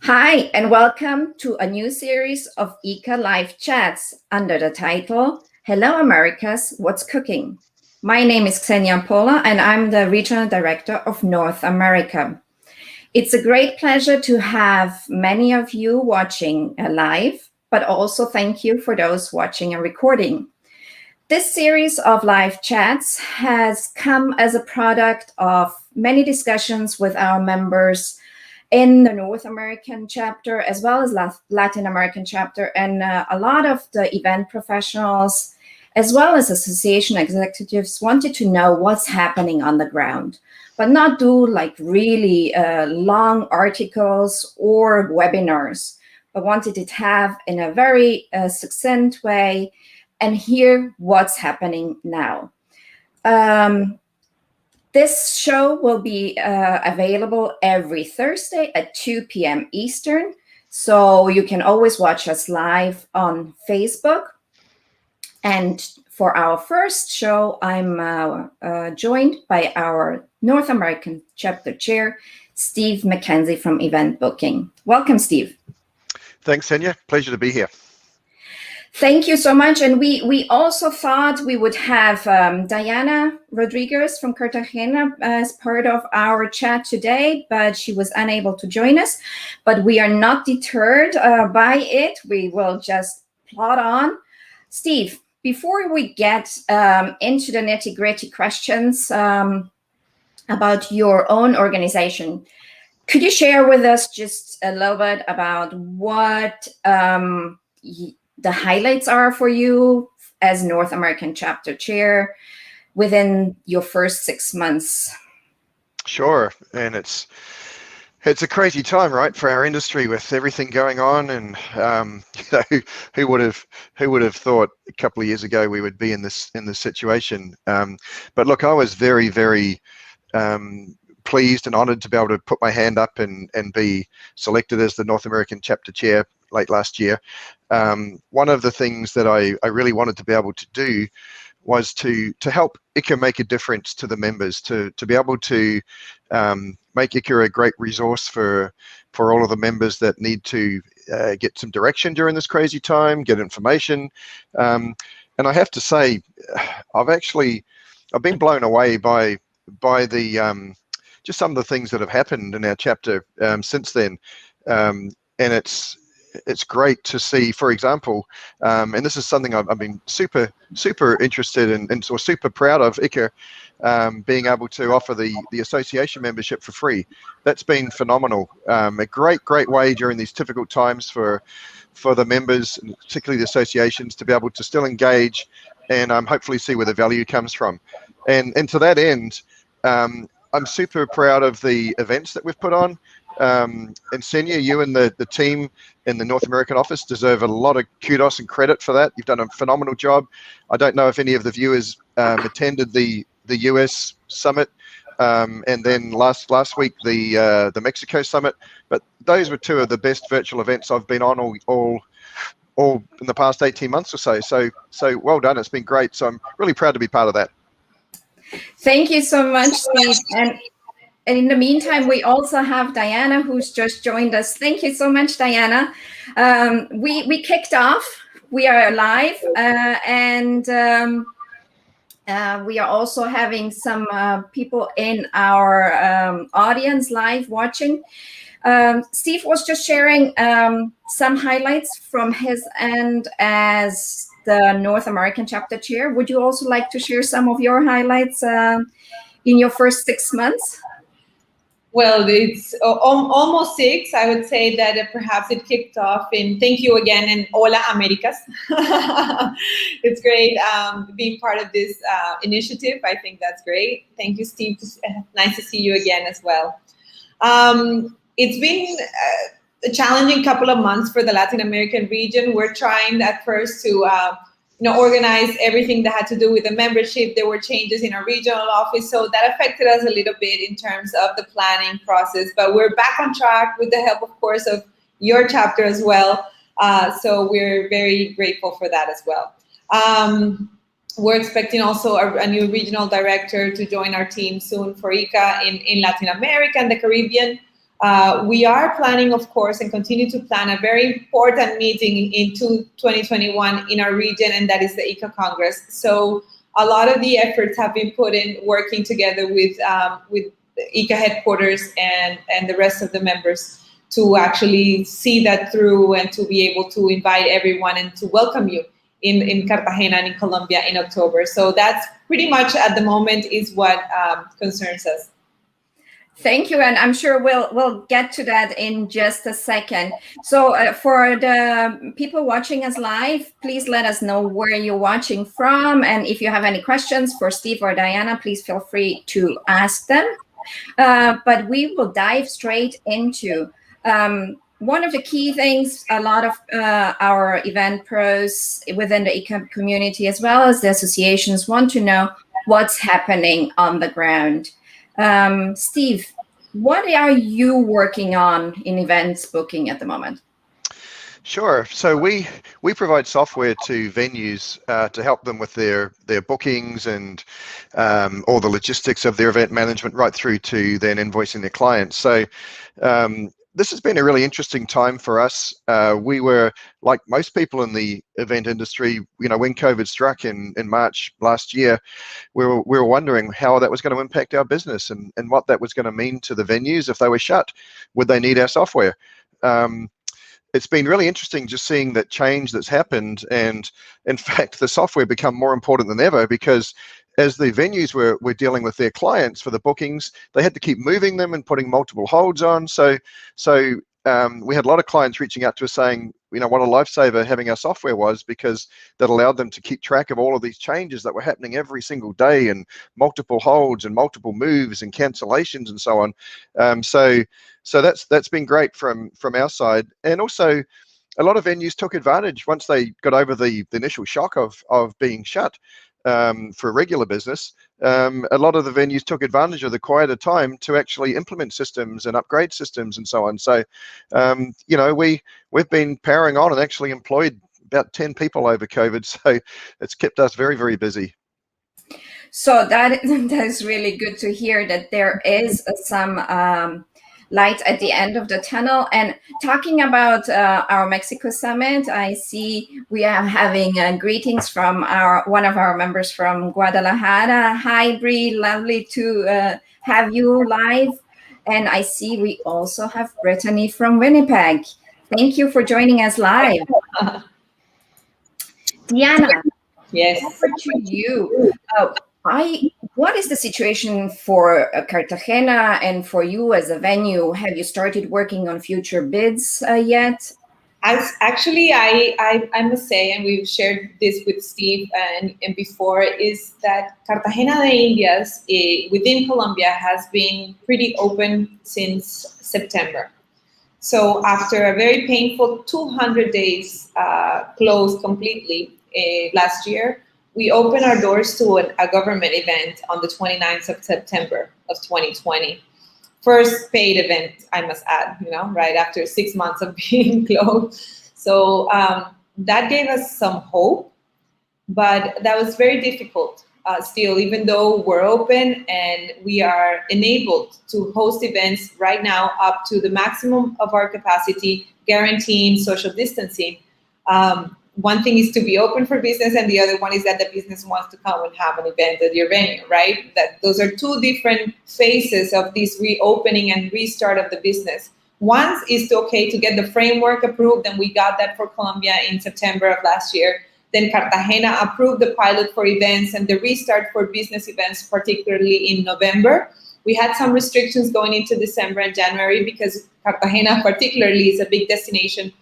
Hi, and welcome to a new series of ICA Live Chats under the title, Hello Americas, What's Cooking? My name is Xenia Pola, and I'm the Regional Director of North America. It's a great pleasure to have many of you watching live, but also thank you for those watching a recording. This series of live chats has come as a product of many discussions with our members in the North American chapter, as well as Latin American chapter, and a lot of the event professionals, as well as association executives, wanted to know what's happening on the ground, but not do like really long articles or webinars, but wanted to have in a very succinct way and hear what's happening now. This show will be available every Thursday at 2 p.m. Eastern. So you can always watch us live on Facebook. And for our first show, I'm joined by our North American chapter chair, Steve McKenzie from Event Booking. Welcome, Steve. Thanks, Xenia. Pleasure to be here. Thank you so much. And we also thought we would have Diana Rodriguez from Cartagena as part of our chat today, but she was unable to join us. But we are not deterred by it. We will just plod on. Steve, before we get into the nitty-gritty questions about your own organization, could you share with us just a little bit about what the highlights are for you as North American chapter chair within your first 6 months? Sure, and it's a crazy time, right, for our industry with everything going on, and who would have thought a couple of years ago we would be in this situation? But look, I was very, very pleased and honored to be able to put my hand up and be selected as the North American chapter chair late last year. One of the things that I really wanted to be able to do was to help ICA make a difference to the members, to be able to make ICA a great resource for all of the members that need to get some direction during this crazy time, get information. And I have to say, I've been blown away by the just some of the things that have happened in our chapter since then. And it's great to see, for example, and this is something I've been super interested in and so super proud of ICA being able to offer the association membership for free. That's been phenomenal. A great way during these difficult times for the members, and particularly the associations, to be able to still engage and hopefully see where the value comes from. And to that end, I'm super proud of the events that we've put on. And Xenia, you and the team in the North American office deserve a lot of kudos and credit for that. You've done a phenomenal job. I don't know if any of the viewers attended the US summit, and then last week the Mexico summit, but those were two of the best virtual events I've been on all in the past 18 months or so. So well done. It's been great. So I'm really proud to be part of that. Thank you so much, Steve. And in the meantime, we also have Diana, who's just joined us. Thank you so much, Diana. We kicked off. We are live, and we are also having some people in our audience live watching. Steve was just sharing some highlights from his end as the North American chapter chair. Would you also like to share some of your highlights in your first 6 months? Well, it's almost 6. I would say that perhaps it kicked off in thank you again and Hola Americas. It's great being part of this initiative. I think that's great. Thank you, Steve. Nice to see you again as well. It's been a challenging couple of months for the Latin American region. We're trying at first to organize everything that had to do with the membership. There were changes in our regional office, so that affected us a little bit in terms of the planning process. But we're back on track with the help, of course, of your chapter as well. So we're very grateful for that as well. We're expecting also a new regional director to join our team soon for ICA in Latin America and the Caribbean. We are planning, of course, and continue to plan a very important meeting in 2021 in our region, and that is the ICA Congress. So a lot of the efforts have been put in working together with ICA headquarters and the rest of the members to actually see that through and to be able to invite everyone and to welcome you in Cartagena and in Colombia in October. So that's pretty much at the moment is what concerns us. Thank you, and I'm sure we'll get to that in just a second. So for the people watching us live, please let us know where you're watching from, and if you have any questions for Steve or Diana, please feel free to ask them. But we will dive straight into one of the key things a lot of our event pros within the ICA community, as well as the associations, want to know what's happening on the ground. Steve, what are you working on in events booking at the moment? Sure. So we provide software to venues to help them with their bookings and all the logistics of their event management, right through to then invoicing their clients. So this has been a really interesting time for us. We were, like most people in the event industry, when COVID struck in March last year, we were wondering how that was going to impact our business and what that was going to mean to the venues if they were shut. Would they need our software? It's been really interesting just seeing that change that's happened, and in fact the software become more important than ever, because as the venues were dealing with their clients for the bookings, they had to keep moving them and putting multiple holds on. So we had a lot of clients reaching out to us saying, what a lifesaver having our software was, because that allowed them to keep track of all of these changes that were happening every single day, and multiple holds and multiple moves and cancellations and so on. So that's been great from our side. And also a lot of venues took advantage once they got over the initial shock of being shut. For regular business, a lot of the venues took advantage of the quieter time to actually implement systems and upgrade systems and so on. So, we've been powering on and actually employed about 10 people over COVID. So it's kept us very, very busy. So that is really good to hear that there is some light at the end of the tunnel. And talking about our Mexico Summit, I see we are having greetings from one of our members from Guadalajara. Hi, Bree, lovely to have you live. And I see we also have Brittany from Winnipeg. Thank you for joining us live. Diana, yes, over to you. What is the situation for Cartagena and for you as a venue? Have you started working on future bids yet? Actually, I must say, and we've shared this with Steve and before, is that Cartagena de Indias within Colombia has been pretty open since September. So after a very painful 200 days closed completely last year, we opened our doors to a government event on the 29th of September of 2020. First paid event, I must add, right after 6 months of being closed. So that gave us some hope, but that was very difficult still, even though we're open and we are enabled to host events right now up to the maximum of our capacity, guaranteeing social distancing. One thing is to be open for business, and the other one is that the business wants to come and have an event at your venue, right? That those are two different phases of this reopening and restart of the business. One is to get the framework approved, and we got that for Colombia in September of last year. Then Cartagena approved the pilot for events and the restart for business events, particularly in November. We had some restrictions going into December and January because Cartagena particularly is a big destination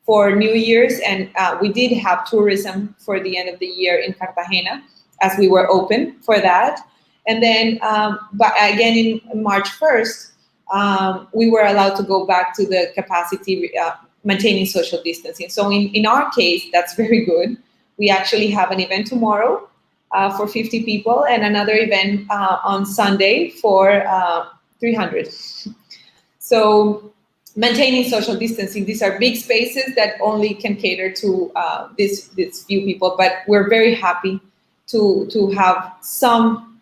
for New Year's, and we did have tourism for the end of the year in Cartagena as we were open for that. And then, but again, in March 1st, we were allowed to go back to the capacity maintaining social distancing. So in our case, that's very good. We actually have an event tomorrow for 50 people and another event on Sunday for 300. So maintaining social distancing, these are big spaces that only can cater to this few people, but we're very happy to have some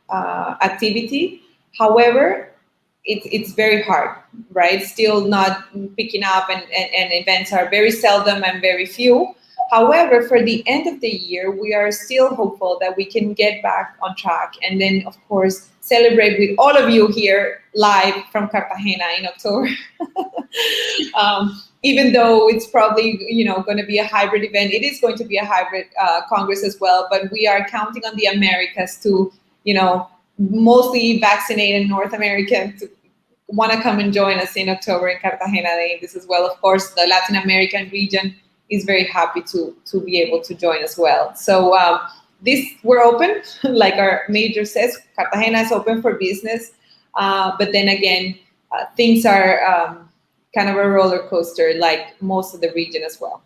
activity. However, it's very hard, right? Still not picking up, and events are very seldom and very few. However, for the end of the year, we are still hopeful that we can get back on track, and then, of course, celebrate with all of you here live from Cartagena in October. Even though it's probably going to be a hybrid event, it is going to be a hybrid Congress as well. But we are counting on the Americas to mostly vaccinated North American to want to come and join us in October in Cartagena de Indias as well. Of course, the Latin American region is very happy to be able to join as well. So we're open, like our major says, Cartagena is open for business. But then again, things are kind of a roller coaster, like most of the region as well.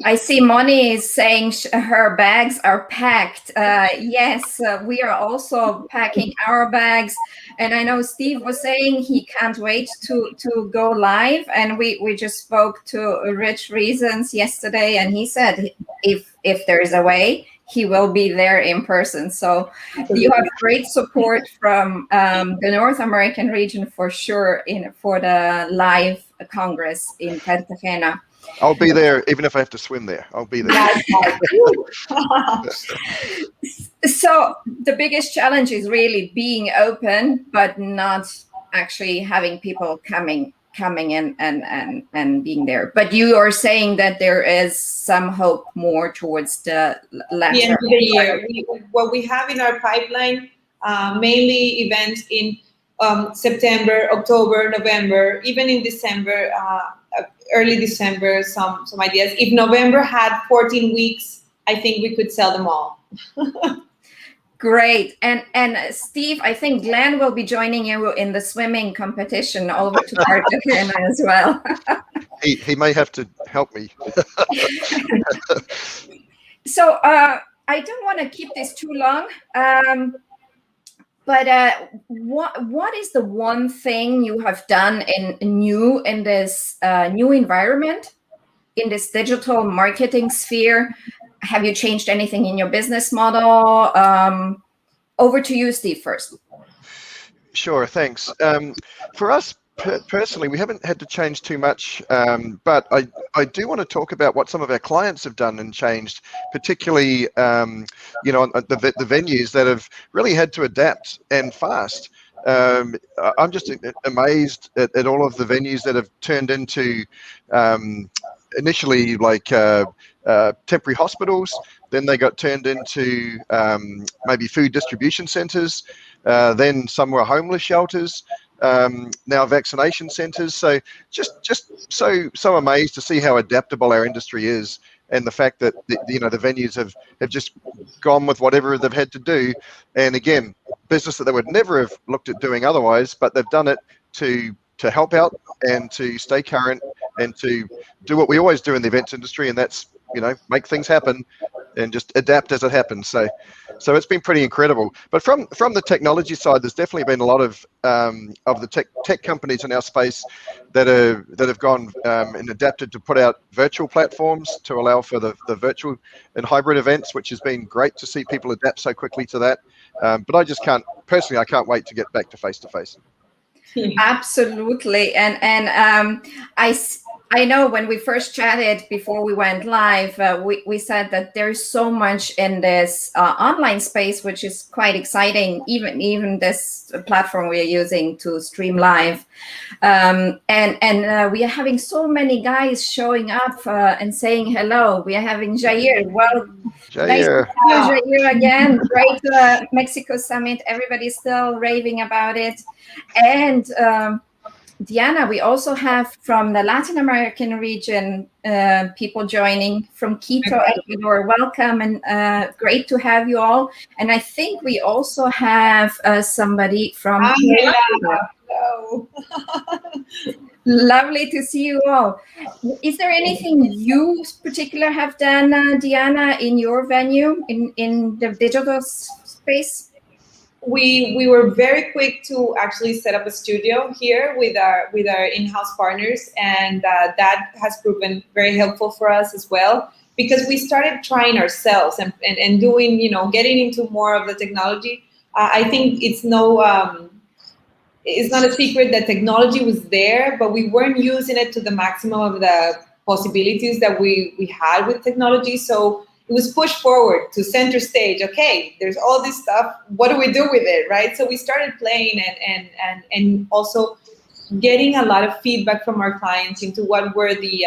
I see Moni is saying her bags are packed. Yes, we are also packing our bags. And I know Steve was saying he can't wait to go live. And we just spoke to Rich Reasons yesterday, and he said if there is a way, he will be there in person. So you have great support from the North American region for sure for the live Congress in Cartagena. I'll be there, even if I have to swim there. I'll be there. So the biggest challenge is really being open, but not actually having people coming in and being there. But you are saying that there is some hope more towards the latter end of the year. What we have in our pipeline, mainly events in September, October, November, even in December, early December, some ideas. If November had 14 weeks, I think we could sell them all. Great. And Steve, I think Glenn will be joining you in the swimming competition over to Cartagena as well. He may have to help me. So I don't want to keep this too long. But what is the one thing you have done in this new environment, in this digital marketing sphere? Have you changed anything in your business model? Over to you, Steve, first. Sure, thanks. For us personally, we haven't had to change too much, but I do want to talk about what some of our clients have done and changed, particularly the venues that have really had to adapt and fast. I'm just amazed at all of the venues that have turned into initially like temporary hospitals, then they got turned into maybe food distribution centers, then some were homeless shelters, now vaccination centers. So just so amazed to see how adaptable our industry is, and the fact that the venues have just gone with whatever they've had to do. And again, business that they would never have looked at doing otherwise, but they've done it to help out and to stay current and to do what we always do in the events industry, and that's make things happen and just adapt as it happens. So it's been pretty incredible. But from the technology side, there's definitely been a lot of the tech companies in our space that have gone and adapted to put out virtual platforms to allow for the virtual and hybrid events, which has been great to see people adapt so quickly to that. But I can't wait to get back to face-to-face. Absolutely. And I know when we first chatted before we went live, we said that there's so much in this online space, which is quite exciting, even this platform we are using to stream live. And we are having so many guys showing up and saying hello. We are having Jair. Well, Jair. Nice to see you, Jair, again. Great Mexico Summit. Everybody's still raving about it. And Diana, we also have from the Latin American region people joining from Quito, Ecuador. Welcome, and great to have you all. And I think we also have somebody from Hello. Lovely to see you all. Is there anything you particular have done, Diana, in your venue, in the digital space? We were very quick to actually set up a studio here with our in-house partners, and that has proven very helpful for us as well, because we started trying ourselves and doing, getting into more of the technology. I think it's it's not a secret that technology was there, but we weren't using it to the maximum of the possibilities that we had with technology. So it was pushed forward to center stage. Okay, there's all this stuff. What do we do with it, right? So we started playing and also getting a lot of feedback from our clients into what were the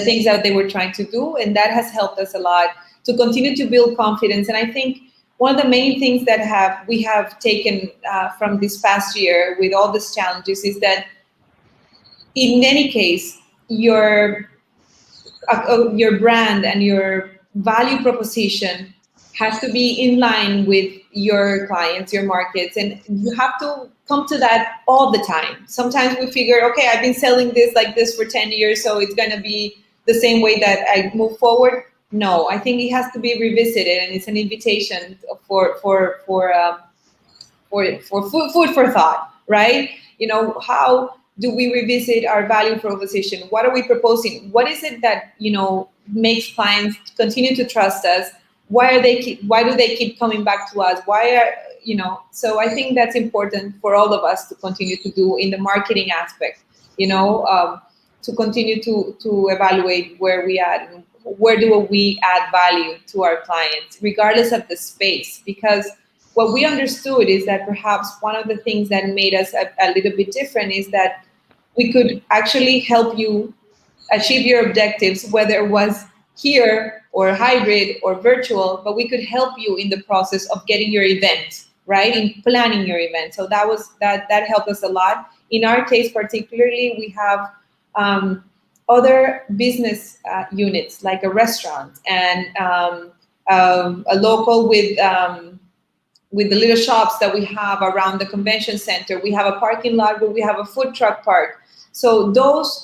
things that they were trying to do, and that has helped us a lot to continue to build confidence. And I think one of the main things that we have taken from this past year with all these challenges is that in any case, your brand and your value proposition has to be in line with your clients, your markets, and you have to come to that all the time. Sometimes we figure, okay, I've been selling this like this for 10 years, so it's going to be the same way that I move forward. No, I think it has to be revisited, and it's an invitation for food for thought, right? You know, how do we revisit our value proposition? What are we proposing? What is it that, you know, makes clients continue to trust us? Why do they keep coming back to us? So I think that's important for all of us to continue to do in the marketing aspect, you know, to continue to evaluate where we at and where do we add value to our clients, regardless of the space. Because what we understood is that perhaps one of the things that made us a little bit different is that we could actually help you achieve your objectives, whether it was here or hybrid or virtual, but we could help you in the process of getting your event, right? In planning your event. So that helped us a lot. In our case, particularly, we have other business units, like a restaurant and a local with the little shops that we have around the convention center. We have a parking lot where we have a food truck park. So those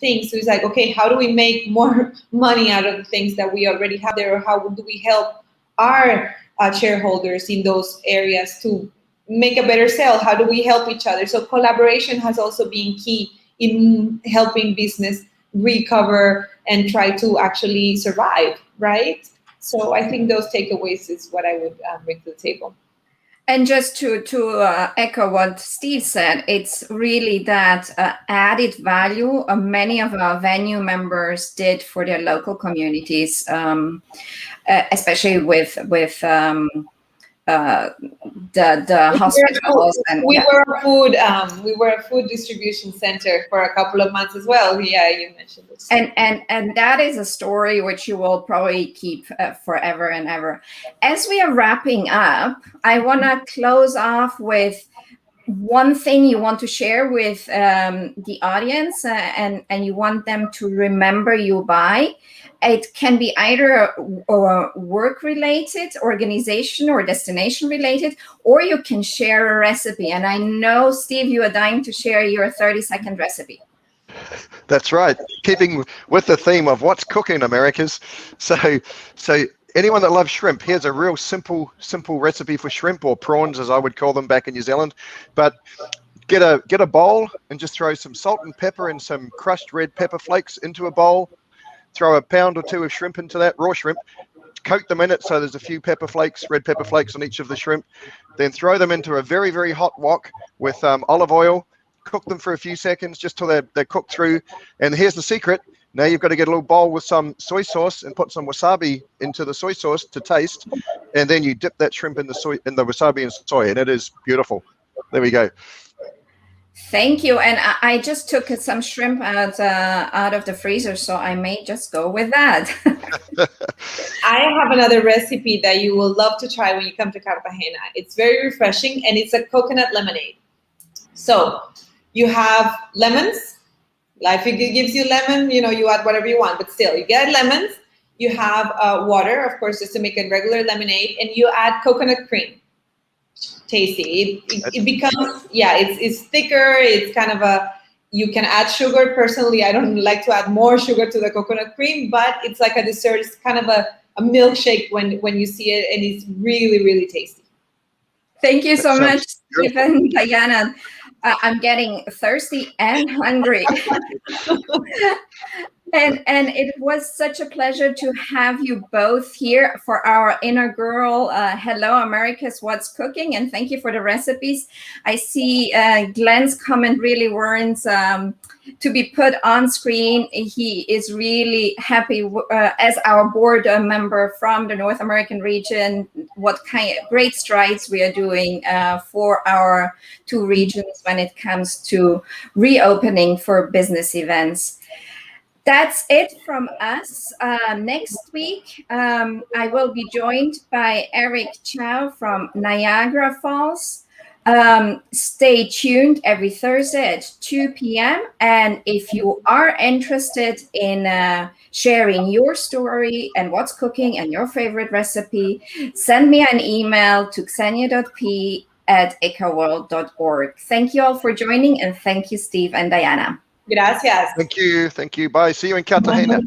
things, so it's like, okay, how do we make more money out of the things that we already have there? Or how do we help our shareholders in those areas to make a better sale? How do we help each other? So collaboration has also been key in helping business recover and try to actually survive, right? So I think those takeaways is what I would bring to the table. And just to echo what Steve said, it's really that added value many of our venue members did for their local communities, especially with the hospitals. We were a food distribution center for a couple of months as well. Yeah, you mentioned this. And that is a story which you will probably keep forever and ever. As we are wrapping up, I want to close off with one thing you want to share with the audience, and you want them to remember you by. It can be either work-related, organization or destination-related, or you can share a recipe. And I know, Steve, you are dying to share your 30-second recipe. That's right. Keeping with the theme of what's cooking, Americas. So anyone that loves shrimp, here's a real simple recipe for shrimp, or prawns as I would call them back in New Zealand. But get a bowl and just throw some salt and pepper and some crushed red pepper flakes into a bowl. Throw a pound or two of shrimp into that, raw shrimp. Coat them in it so there's a few red pepper flakes on each of the shrimp. Then throw them into a very, very hot wok with olive oil. Cook them for a few seconds just till they're cooked through. And here's the secret. Now you've got to get a little bowl with some soy sauce and put some wasabi into the soy sauce to taste. And then you dip that shrimp in the wasabi and soy, and it is beautiful. There we go. Thank you. And I just took some shrimp out of the freezer, so I may just go with that. I have another recipe that you will love to try when you come to Cartagena. It's very refreshing, and it's a coconut lemonade. So you have lemons. Life gives you lemon, you add whatever you want, but still, you get lemons. You have water, of course, just to make a regular lemonade, and you add coconut cream. Tasty. It becomes, it's thicker. It's kind of you can add sugar. Personally, I don't like to add more sugar to the coconut cream, but it's like a dessert. It's kind of a milkshake when you see it, and it's really, really tasty. Thank you so much, Stephen, Diana. I'm getting thirsty and hungry. And it was such a pleasure to have you both here for our Inner Girl Hello America's What's Cooking, and thank you for the recipes. I see Glenn's comment really warrants to be put on screen. He is really happy as our board member from the North American region, what kind of great strides we are doing for our two regions when it comes to reopening for business events. That's it from us. Next week, I will be joined by Eric Chow from Niagara Falls. Stay tuned every Thursday at 2 p.m. And if you are interested in sharing your story and what's cooking and your favorite recipe, send me an email to xenia.p@ikaworld.org. Thank you all for joining, and thank you, Steve and Diana. Gracias. Thank you. Bye. See you in Cartagena.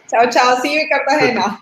Chao, chao. See you in Cartagena.